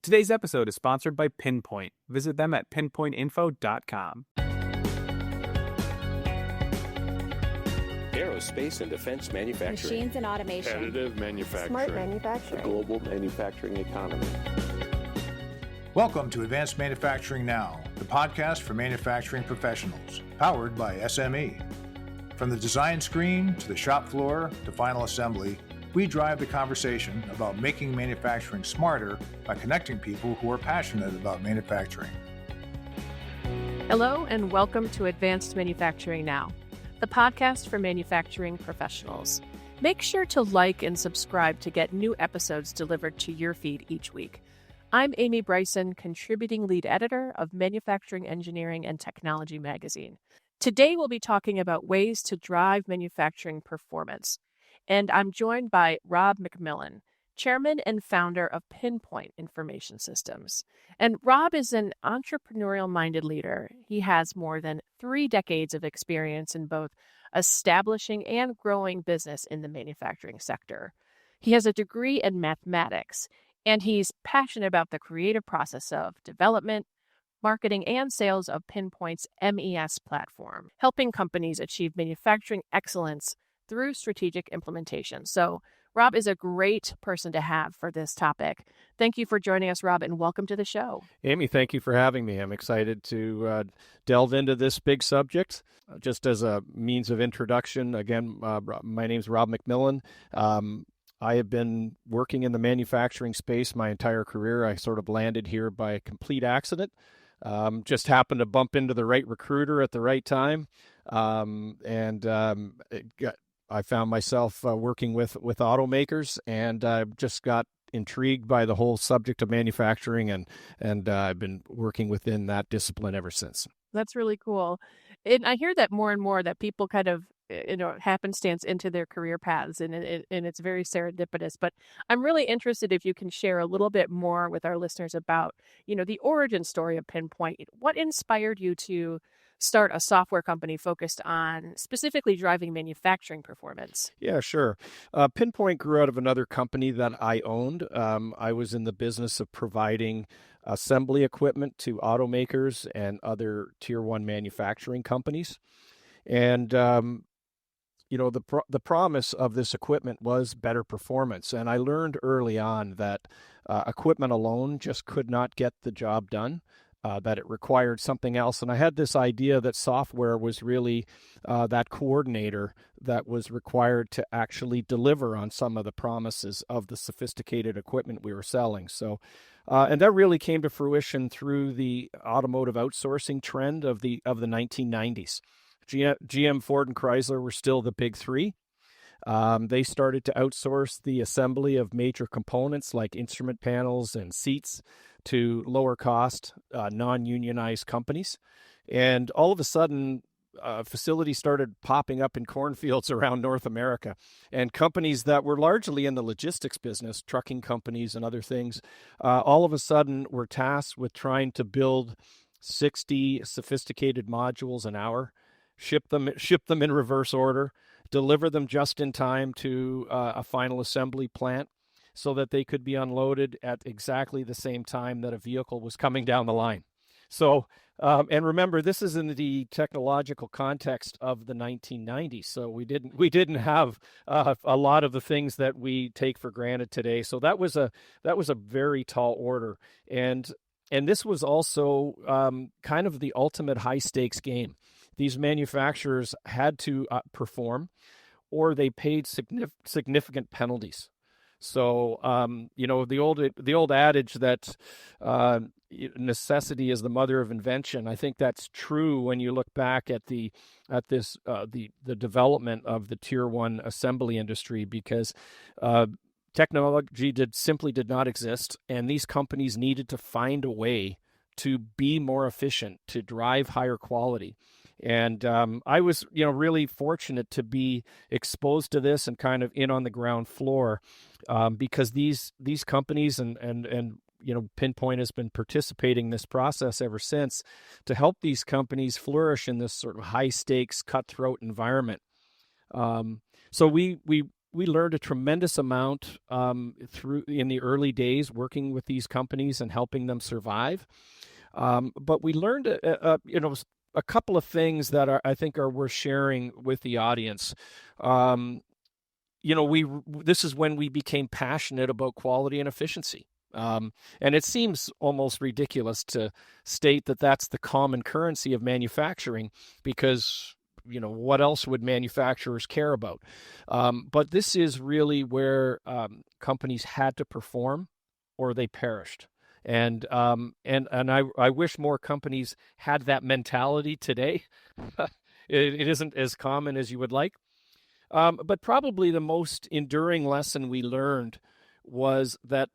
Today's episode is sponsored by PINpoint. Visit them at pinpointinfo.com. Aerospace and defense manufacturing. Machines and automation. Additive manufacturing. Smart manufacturing. The global manufacturing economy. Welcome to Advanced Manufacturing Now, the podcast for manufacturing professionals, powered by SME. From the design screen to the shop floor to final assembly, we drive the conversation about making manufacturing smarter by connecting people who are passionate about manufacturing. Hello, and welcome to Advanced Manufacturing Now, the podcast for manufacturing professionals. Make sure to like and subscribe to get new episodes delivered to your feed each week. I'm Amy Bryson, contributing lead editor of Manufacturing Engineering and Technology magazine. Today, we'll be talking about ways to drive manufacturing performance. And I'm joined by Rob MacMillan, chairman and founder of PINpoint Information Systems. And Rob is an entrepreneurial-minded leader. He has more than 3 decades of experience in both establishing and growing business in the manufacturing sector. He has a degree in mathematics, and he's passionate about the creative process of development, marketing, and sales of PINpoint's MES platform, helping companies achieve manufacturing excellence through strategic implementation. So Rob is a great person to have for this topic. Thank you for joining us, Rob, and welcome to the show. Amy, thank you for having me. I'm excited to delve into this big subject. Just as a means of introduction, again, my name's Rob MacMillan. I have been working in the manufacturing space my entire career. I sort of landed here by a complete accident. Just happened to bump into the right recruiter at the right time. I found myself working with automakers, and I just got intrigued by the whole subject of manufacturing, and I've been working within that discipline ever since. That's really cool. And I hear that more and more, that people kind of, happenstance into their career paths, and it's very serendipitous. But I'm really interested if you can share a little bit more with our listeners about, the origin story of PINpoint. What inspired you to start a software company focused on specifically driving manufacturing performance? Yeah, sure. PINpoint grew out of another company that I owned. I was in the business of providing assembly equipment to automakers and other tier 1 manufacturing companies. And, the promise of this equipment was better performance. And I learned early on that equipment alone just could not get the job done. That it required something else. And I had this idea that software was really that coordinator that was required to actually deliver on some of the promises of the sophisticated equipment we were selling. So, and that really came to fruition through the automotive outsourcing trend of the 1990s. GM, Ford, and Chrysler were still the big three. They started to outsource the assembly of major components like instrument panels and seats to lower cost, non-unionized companies. And all of a sudden, facilities started popping up in cornfields around North America. And companies that were largely in the logistics business, trucking companies and other things, all of a sudden were tasked with trying to build 60 sophisticated modules an hour, ship them in reverse order, deliver them just in time to a final assembly plant, so that they could be unloaded at exactly the same time that a vehicle was coming down the line. So, and remember, this is in the technological context of the 1990s. So we didn't have a lot of the things that we take for granted today. So that was a very tall order, and this was also kind of the ultimate high stakes game. These manufacturers had to perform, or they paid significant penalties. So, the old adage that necessity is the mother of invention. I think that's true when you look back at the development of the tier 1 assembly industry, because technology simply did not exist, and these companies needed to find a way to be more efficient, to drive higher quality. And I was, really fortunate to be exposed to this and kind of in on the ground floor, because these companies and PINpoint has been participating in this process ever since to help these companies flourish in this sort of high stakes, cutthroat environment. So we learned a tremendous amount through in the early days working with these companies and helping them survive. But we learned, a couple of things that I think are worth sharing with the audience. This is when we became passionate about quality and efficiency. And it seems almost ridiculous to state that that's the common currency of manufacturing, because what else would manufacturers care about? But this is really where companies had to perform or they perished. And I wish more companies had that mentality today. It isn't as common as you would like. But probably the most enduring lesson we learned was that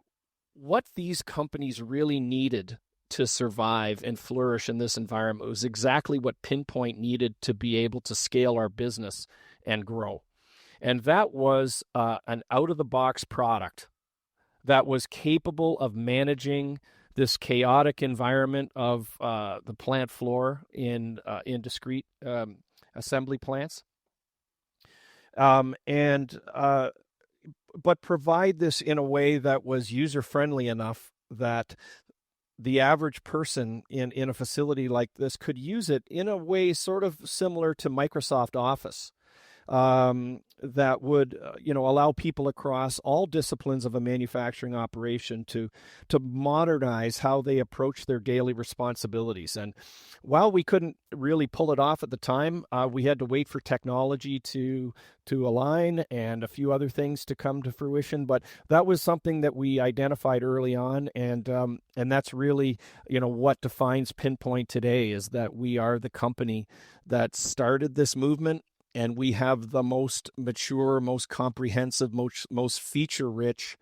what these companies really needed to survive and flourish in this environment was exactly what PINpoint needed to be able to scale our business and grow. And that was an out-of-the-box product that was capable of managing this chaotic environment of the plant floor in discrete assembly plants, but provide this in a way that was user-friendly enough that the average person in a facility like this could use it in a way sort of similar to Microsoft Office. That would, allow people across all disciplines of a manufacturing operation to modernize how they approach their daily responsibilities. And while we couldn't really pull it off at the time, we had to wait for technology to align and a few other things to come to fruition. But that was something that we identified early on, and that's really, what defines PINpoint today, is that we are the company that started this movement. And we have the most mature, most comprehensive, most feature-rich,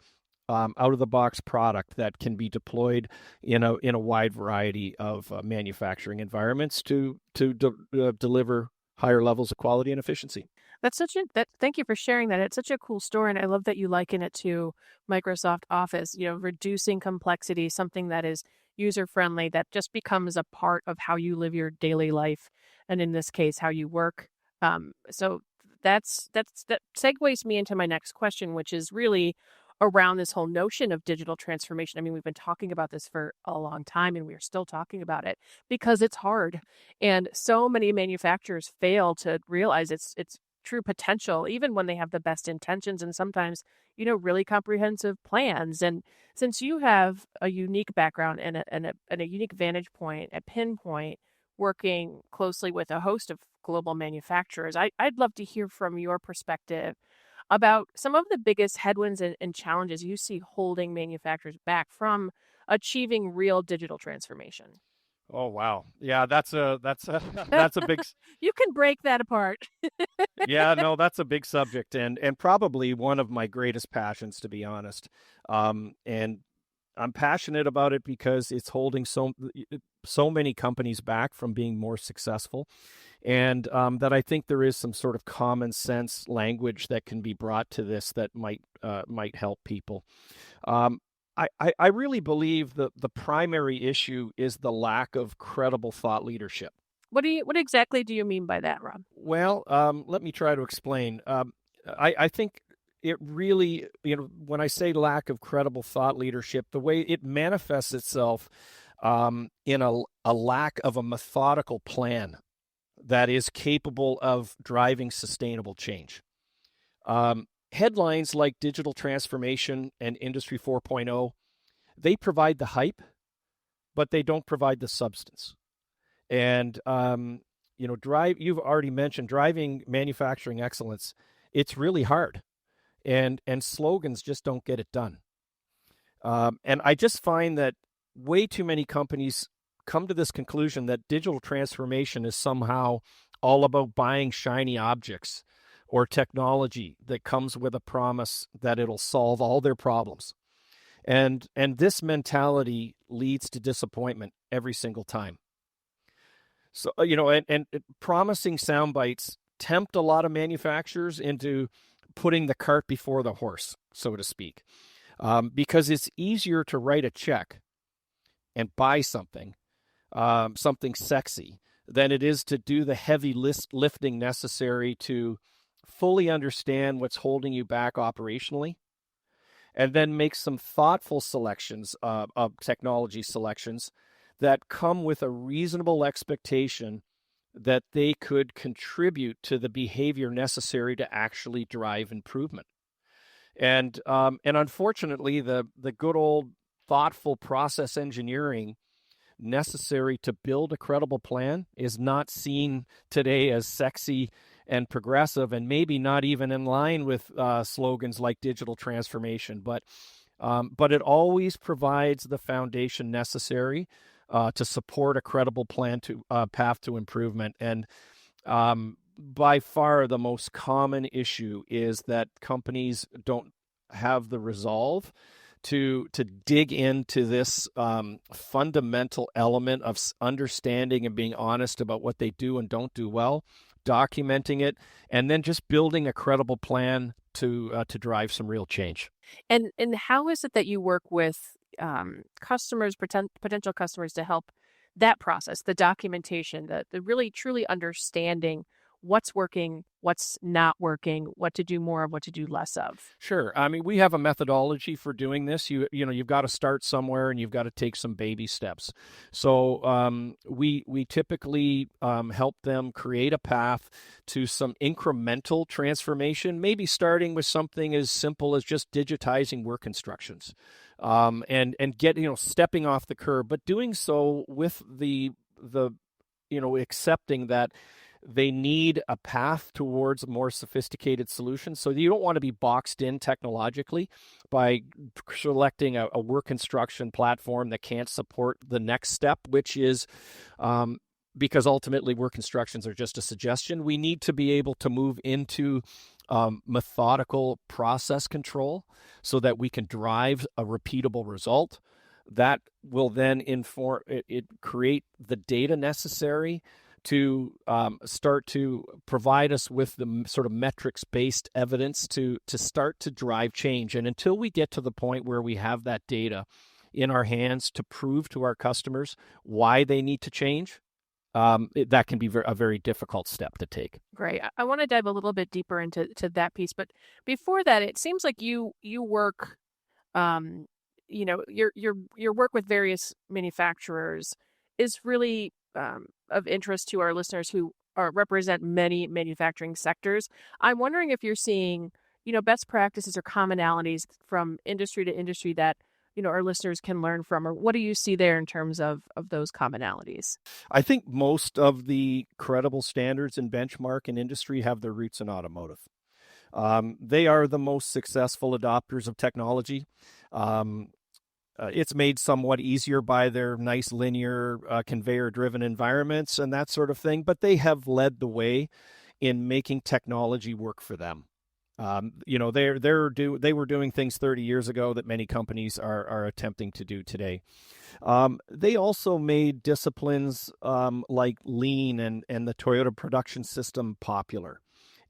out-of-the-box product that can be deployed in a wide variety of manufacturing environments to deliver higher levels of quality and efficiency. Thank you for sharing that. It's such a cool story, and I love that you liken it to Microsoft Office. Reducing complexity, something that is user-friendly, that just becomes a part of how you live your daily life, and in this case, how you work. So that segues me into my next question, which is really around this whole notion of digital transformation. I mean, we've been talking about this for a long time, and we're still talking about it because it's hard. And so many manufacturers fail to realize its true potential, even when they have the best intentions and sometimes, really comprehensive plans. And since you have a unique background and a unique vantage point at PINpoint, working closely with a host of global manufacturers, I'd love to hear from your perspective about some of the biggest headwinds and challenges you see holding manufacturers back from achieving real digital transformation. Oh, wow. Yeah, that's a big. You can break that apart. Yeah, no, that's a big subject, and probably one of my greatest passions, to be honest. And I'm passionate about it because it's holding so many companies back from being more successful, and that I think there is some sort of common sense language that can be brought to this that might help people. I really believe that the primary issue is the lack of credible thought leadership. What exactly do you mean by that, Rob? Well, let me try to explain. I think it really, when I say lack of credible thought leadership, the way it manifests itself in a lack of a methodical plan that is capable of driving sustainable change. Headlines like digital transformation and Industry 4.0, they provide the hype, but they don't provide the substance. And, you've already mentioned driving manufacturing excellence. It's really hard. And slogans just don't get it done. And I just find that way too many companies come to this conclusion that digital transformation is somehow all about buying shiny objects or technology that comes with a promise that it'll solve all their problems. And this mentality leads to disappointment every single time. So, and promising sound bites tempt a lot of manufacturers into putting the cart before the horse, so to speak, because it's easier to write a check and buy something sexy, than it is to do the heavy lifting necessary to fully understand what's holding you back operationally, and then make some thoughtful selections of technology selections that come with a reasonable expectation that they could contribute to the behavior necessary to actually drive improvement. And unfortunately, the good old thoughtful process engineering necessary to build a credible plan is not seen today as sexy and progressive, and maybe not even in line with slogans like digital transformation. But it always provides the foundation necessary to support a credible plan to path to improvement. And by far the most common issue is that companies don't have the resolve to dig into this fundamental element of understanding and being honest about what they do and don't do well, documenting it, and then just building a credible plan to drive some real change. And how is it that you work with customers, potential customers, to help that process, the documentation, the really truly understanding what's working, what's not working, what to do more of, what to do less of? Sure. I mean, we have a methodology for doing this. You've got to start somewhere, and you've got to take some baby steps. So we typically help them create a path to some incremental transformation, maybe starting with something as simple as just digitizing work instructions, and stepping off the curb, but doing so with the accepting that they need a path towards more sophisticated solutions. So you don't want to be boxed in technologically by selecting a work instruction platform that can't support the next step, which is because ultimately work instructions are just a suggestion. We need to be able to move into methodical process control so that we can drive a repeatable result. That will then inform it, create the data necessary to start to provide us with the sort of metrics-based evidence to start to drive change. And until we get to the point where we have that data in our hands to prove to our customers why they need to change, that can be a very difficult step to take. Great. I want to dive a little bit deeper into that piece. But before that, it seems like you work, your work with various manufacturers is really of interest to our listeners who represent many manufacturing sectors. I'm wondering if you're seeing, best practices or commonalities from industry to industry that, our listeners can learn from, or what do you see there in terms of those commonalities? I think most of the credible standards and benchmark in industry have their roots in automotive. They are the most successful adopters of technology. It's made somewhat easier by their nice linear conveyor-driven environments and that sort of thing, but they have led the way in making technology work for them. They were doing things 30 years ago that many companies are attempting to do today. They also made disciplines like Lean and the Toyota Production System popular,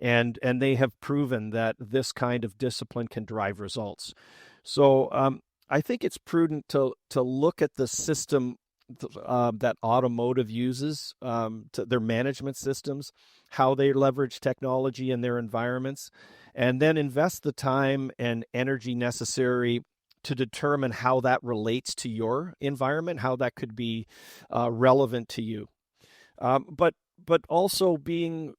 and they have proven that this kind of discipline can drive results. So I think it's prudent to look at the system that automotive uses, to their management systems, how they leverage technology in their environments, and then invest the time and energy necessary to determine how that relates to your environment, how that could be relevant to you. But also being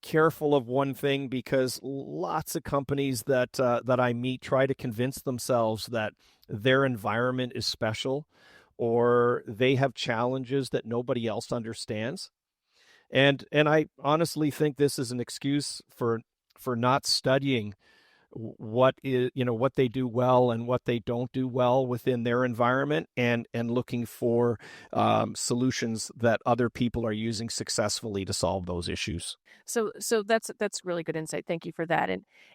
careful of one thing, because lots of companies that I meet try to convince themselves that their environment is special or they have challenges that nobody else understands. And I honestly think this is an excuse for not studying what they do well and what they don't do well within their environment, and looking for solutions that other people are using successfully to solve those issues. So that's really good insight. Thank you for that.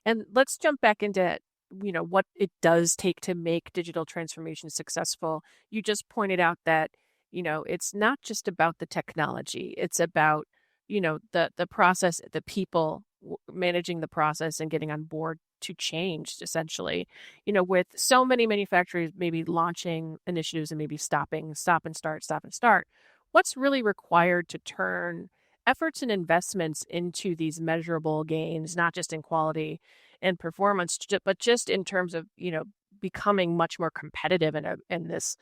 And let's jump back into what it does take to make digital transformation successful. You just pointed out that it's not just about the technology. It's about the process, the people managing the process and getting on board to change, essentially. With so many manufacturers maybe launching initiatives and maybe stop and start. What's really required to turn efforts and investments into these measurable gains, not just in quality and performance, but just in terms of, becoming much more competitive in this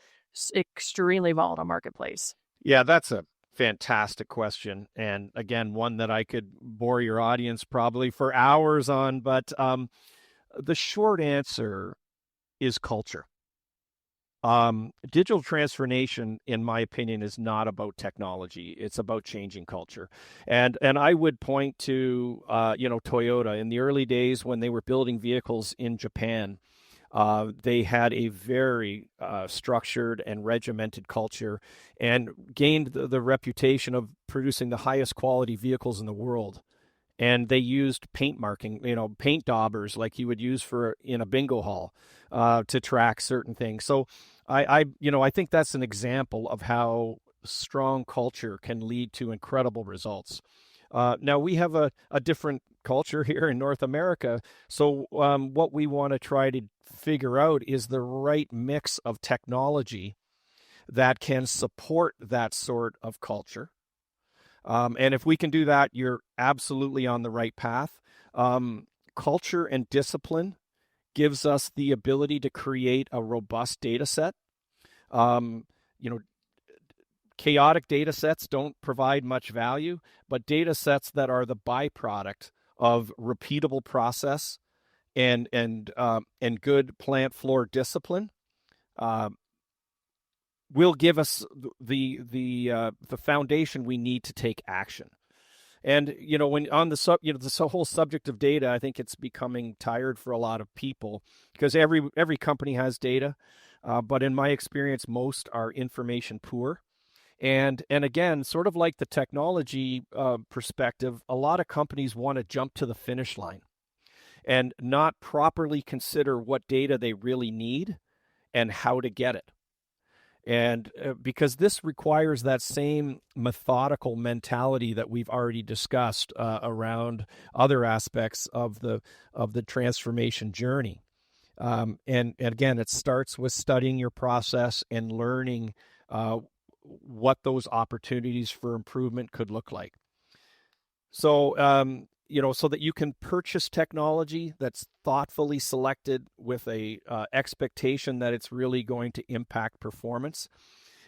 extremely volatile marketplace? Yeah, that's a fantastic question. And again, one that I could bore your audience probably for hours on. But the short answer is culture. Digital transformation, in my opinion, is not about technology. It's about changing culture. And I would point to, Toyota in the early days when they were building vehicles in Japan. They had a very structured and regimented culture and gained the reputation of producing the highest quality vehicles in the world. And they used paint marking, paint daubers like you would use in a bingo hall to track certain things. So I think that's an example of how strong culture can lead to incredible results. Now, we have a different culture here in North America. So what we want to try to figure out is the right mix of technology that can support that sort of culture. And if we can do that, you're absolutely on the right path. Culture and discipline gives us the ability to create a robust data set. Chaotic data sets don't provide much value, but data sets that are the byproduct of repeatable process and good plant floor discipline will give us the foundation we need to take action. And when on this whole subject of data, I think it's becoming tired for a lot of people because every company has data, but in my experience, most are information poor. And again, sort of like the technology perspective, a lot of companies want to jump to the finish line and not properly consider what data they really need and how to get it. And because this requires that same methodical mentality that we've already discussed around other aspects of the transformation journey. And again, it starts with studying your process and learning what those opportunities for improvement could look like. So, so that you can purchase technology that's thoughtfully selected with a expectation that it's really going to impact performance.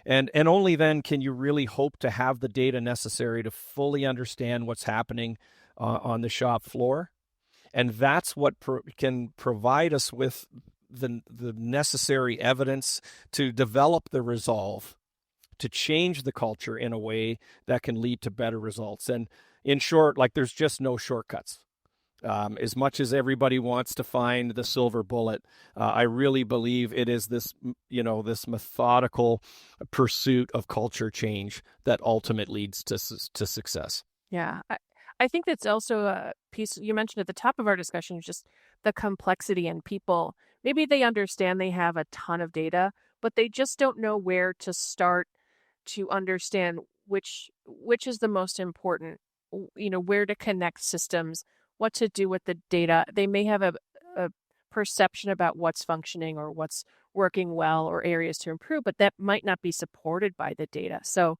And only then can you really hope to have the data necessary to fully understand what's happening on the shop floor. And that's what can provide us with the necessary evidence to develop the resolve to change the culture in a way that can lead to better results. And in short, there's just no shortcuts. As much as everybody wants to find the silver bullet, I really believe it is this methodical pursuit of culture change that ultimately leads to success. Yeah. I think that's also a piece you mentioned at the top of our discussion, just the complexity in people. Maybe they understand they have a ton of data, but they just don't know where to start to understand which is the most important, where to connect systems, what to do with the data. They may have a perception about what's functioning or what's working well or areas to improve, but that might not be supported by the data. So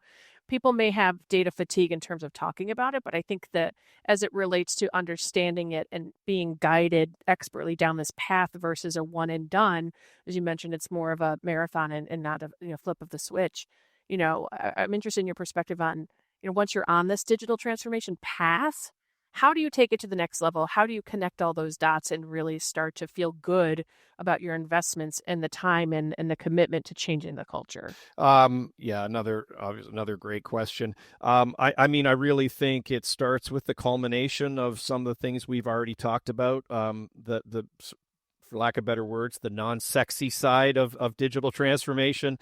people may have data fatigue in terms of talking about it, but I think that as it relates to understanding it and being guided expertly down this path versus a one and done, as you mentioned, it's more of a marathon and not a flip of the switch. I'm interested in your perspective on, once you're on this digital transformation path, how do you take it to the next level? How do you connect all those dots and really start to feel good about your investments and the time and the commitment to changing the culture? Another great question. I really think it starts with the culmination of some of the things we've already talked about. For lack of better words, the non-sexy side of digital transformation,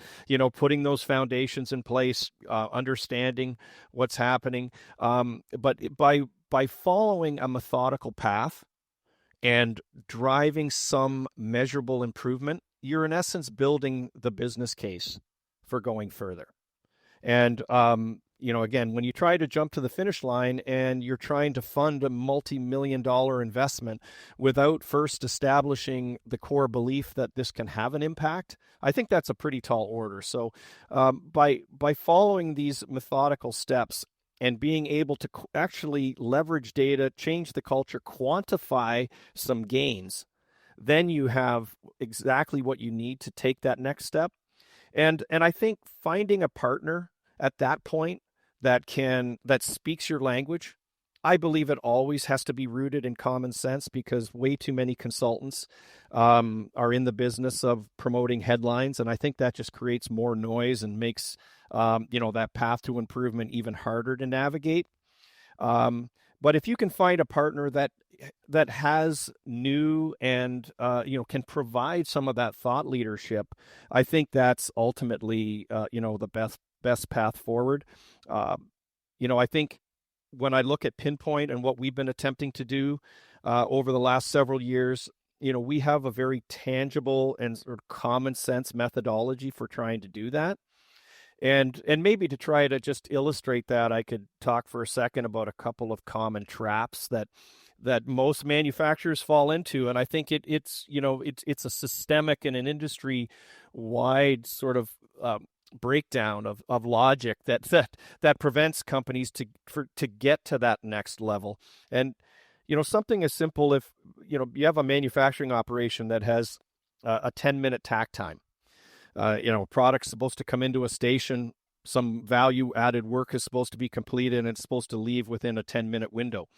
putting those foundations in place, understanding what's happening. But by following a methodical path and driving some measurable improvement, you're in essence building the business case for going further. And again, when you try to jump to the finish line and you're trying to fund a multi-million-dollar investment without first establishing the core belief that this can have an impact, I think that's a pretty tall order. So by following these methodical steps and being able to actually leverage data, change the culture, quantify some gains, then you have exactly what you need to take that next step. And I think finding a partner at that point that speaks your language, I believe it always has to be rooted in common sense, because way too many consultants are in the business of promoting headlines, and I think that just creates more noise and makes that path to improvement even harder to navigate. But if you can find a partner that has new and can provide some of that thought leadership, I think that's ultimately the best path forward. I think when I look at PINpoint and what we've been attempting to do over the last several years, we have a very tangible and sort of common sense methodology for trying to do that. And maybe to try to just illustrate that, I could talk for a second about a couple of common traps that most manufacturers fall into. And I think it's a systemic and an industry-wide sort of breakdown of logic that prevents companies to get to that next level. And something as simple, if you have a manufacturing operation that has a 10-minute tack time. A product's supposed to come into a station, some value-added work is supposed to be completed, and it's supposed to leave within a 10-minute window.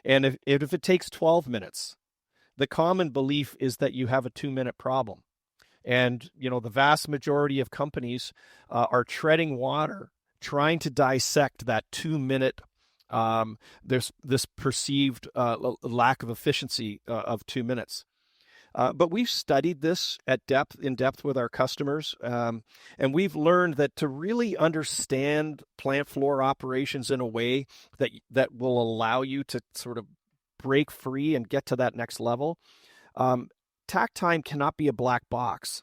And if it takes 12 minutes, the common belief is that you have a 2-minute problem. And, the vast majority of companies are treading water, trying to dissect that 2-minute, this perceived lack of efficiency of 2 minutes. But we've studied this in depth with our customers, and we've learned that to really understand plant floor operations in a way that will allow you to sort of break free and get to that next level, tack time cannot be a black box.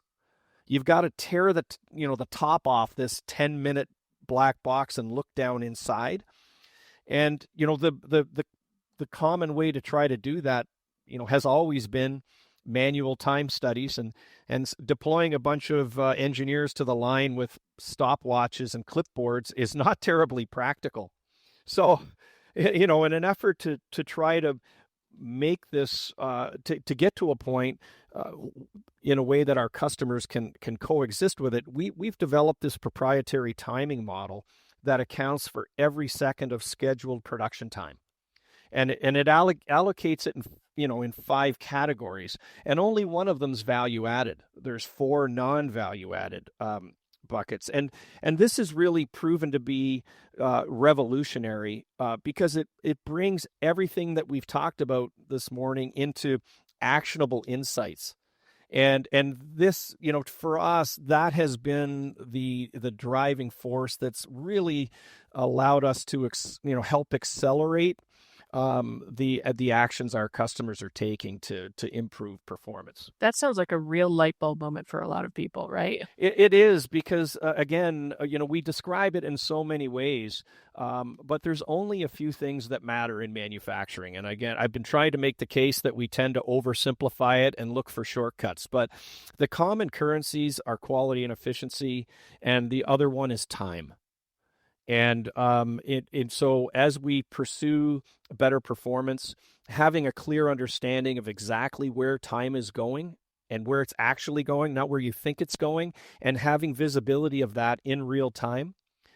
You've got to tear the top off this 10-minute black box and look down inside. And the common way to try to do that has always been manual time studies and deploying a bunch of engineers to the line with stopwatches and clipboards is not terribly practical. So, in an effort to try to make this to get to a point in a way that our customers can coexist with it, we've developed this proprietary timing model that accounts for every second of scheduled production time. And it allocates it in 5 categories, and only one of them's value added. There's 4 non-value added buckets, and this is really proven to be revolutionary because it brings everything that we've talked about this morning into actionable insights. And this, for us, that has been the driving force that's really allowed us to help accelerate the actions our customers are taking to improve performance. That sounds like a real light bulb moment for a lot of people, right? It is, because again, we describe it in so many ways, but there's only a few things that matter in manufacturing. And again, I've been trying to make the case that we tend to oversimplify it and look for shortcuts, but the common currencies are quality and efficiency, and the other one is time. And so as we pursue better performance, having a clear understanding of exactly where time is going and where it's actually going, not where you think it's going, and having visibility of that in real time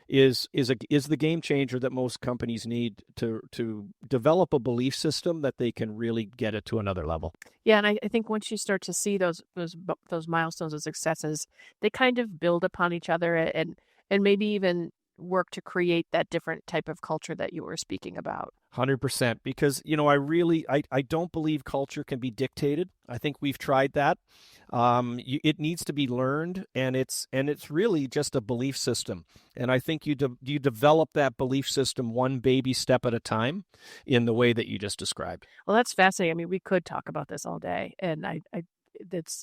is the game changer that most companies need to develop a belief system that they can really get it to another level. Yeah, and I think once you start to see those milestones and successes, they kind of build upon each other and maybe even work to create that different type of culture that you were speaking about. 100%, because I don't believe culture can be dictated. I think we've tried that. It needs to be learned, and it's really just a belief system. And I think you develop that belief system one baby step at a time in the way that you just described. Well, that's fascinating. I mean, we could talk about this all day, and I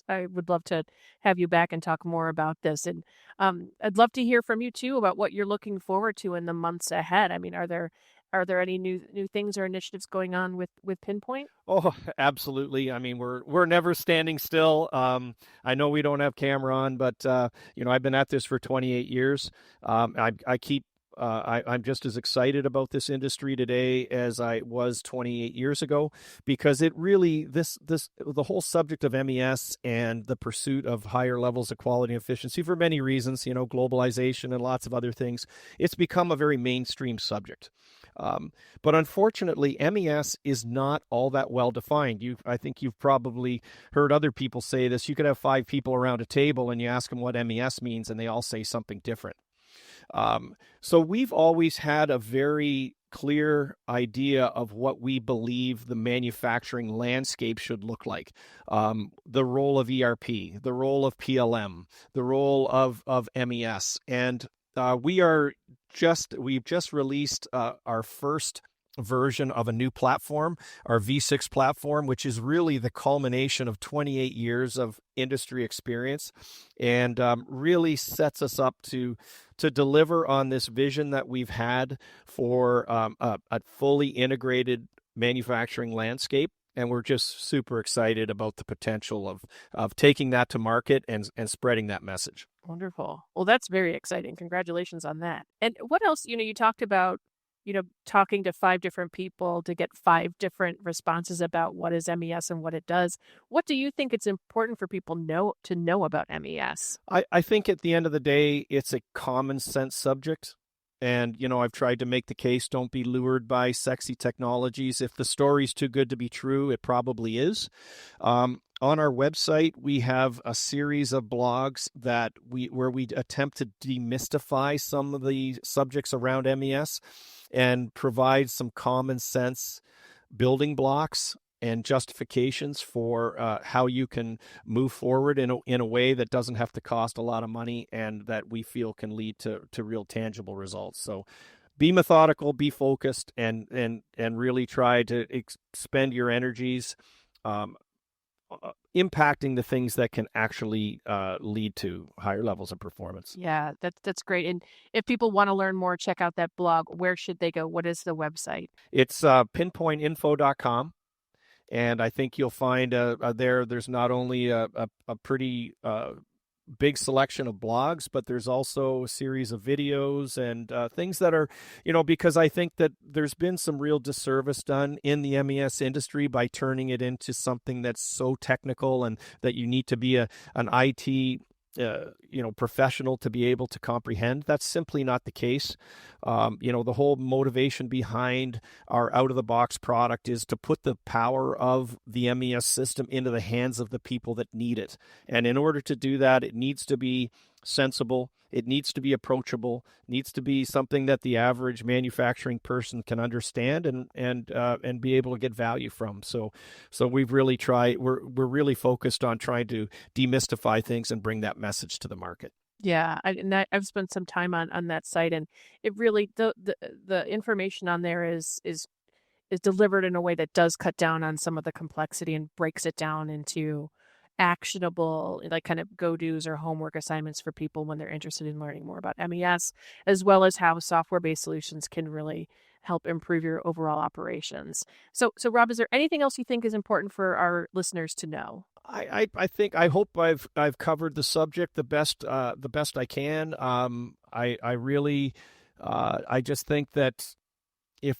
would love to have you back and talk more about this. And I'd love to hear from you too about what you're looking forward to in the months ahead. I mean, are there any new things or initiatives going on with PINpoint? Oh, absolutely. I mean, we're never standing still. I know we don't have camera on, but I've been at this for 28 years. I keep I'm just as excited about this industry today as I was 28 years ago, because it really, the whole subject of MES and the pursuit of higher levels of quality and efficiency, for many reasons, globalization and lots of other things, it's become a very mainstream subject. But unfortunately, MES is not all that well defined. I think you've probably heard other people say this. You could have 5 people around a table and you ask them what MES means, and they all say something different. So we've always had a very clear idea of what we believe the manufacturing landscape should look like. The role of ERP, the role of PLM, the role of MES. And we've just released our first version of a new platform, our V6 platform, which is really the culmination of 28 years of industry experience, and really sets us up to deliver on this vision that we've had for a fully integrated manufacturing landscape. And we're just super excited about the potential of taking that to market and spreading that message. Wonderful. Well, that's very exciting. Congratulations on that. And what else, you talked about, talking to 5 different people to get 5 different responses about what is MES and what it does. What do you think it's important for people to know about MES? I think at the end of the day, it's a common sense subject. And, I've tried to make the case, don't be lured by sexy technologies. If the story's too good to be true, it probably is. On our website, we have a series of blogs where we attempt to demystify some of the subjects around MES and provide some common sense building blocks and justifications for how you can move forward in a way that doesn't have to cost a lot of money and that we feel can lead to real tangible results. So be methodical, be focused, and really try to expend your energies impacting the things that can actually lead to higher levels of performance. Yeah, that's great. And if people want to learn more, check out that blog. Where should they go? What is the website? It's PINpointInfo.com. And I think you'll find there's not only a pretty big selection of blogs, but there's also a series of videos and things that are, because I think that there's been some real disservice done in the MES industry by turning it into something that's so technical and that you need to be an IT professional to be able to comprehend. That's simply not the case. The whole motivation behind our out-of-the-box product is to put the power of the MES system into the hands of the people that need it. And in order to do that, it needs to be sensible. It needs to be approachable. Needs to be something that the average manufacturing person can understand and be able to get value from. So we've really tried. We're really focused on trying to demystify things and bring that message to the market. Yeah, I've spent some time on that site, and it really the information on there is delivered in a way that does cut down on some of the complexity and breaks it down into actionable, like kind of go-dos or homework assignments for people when they're interested in learning more about MES, as well as how software-based solutions can really help improve your overall operations. So Rob, is there anything else you think is important for our listeners to know? I hope I've covered the subject the best I can. I really I just think that if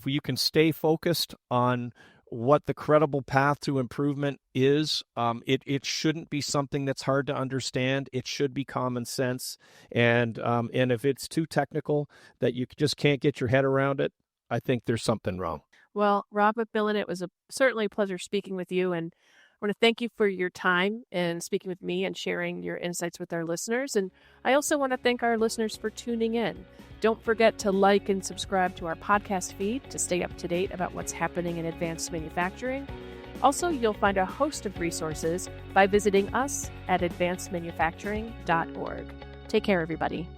you can stay focused on what the credible path to improvement is, it shouldn't be something that's hard to understand. It should be common sense, and if it's too technical that you just can't get your head around it, I think there's something wrong. Well, Rob MacMillan, it was certainly a pleasure speaking with you, and I want to thank you for your time and speaking with me and sharing your insights with our listeners. And I also want to thank our listeners for tuning in. Don't forget to like and subscribe to our podcast feed to stay up to date about what's happening in advanced manufacturing. Also, you'll find a host of resources by visiting us at advancedmanufacturing.org. Take care, everybody.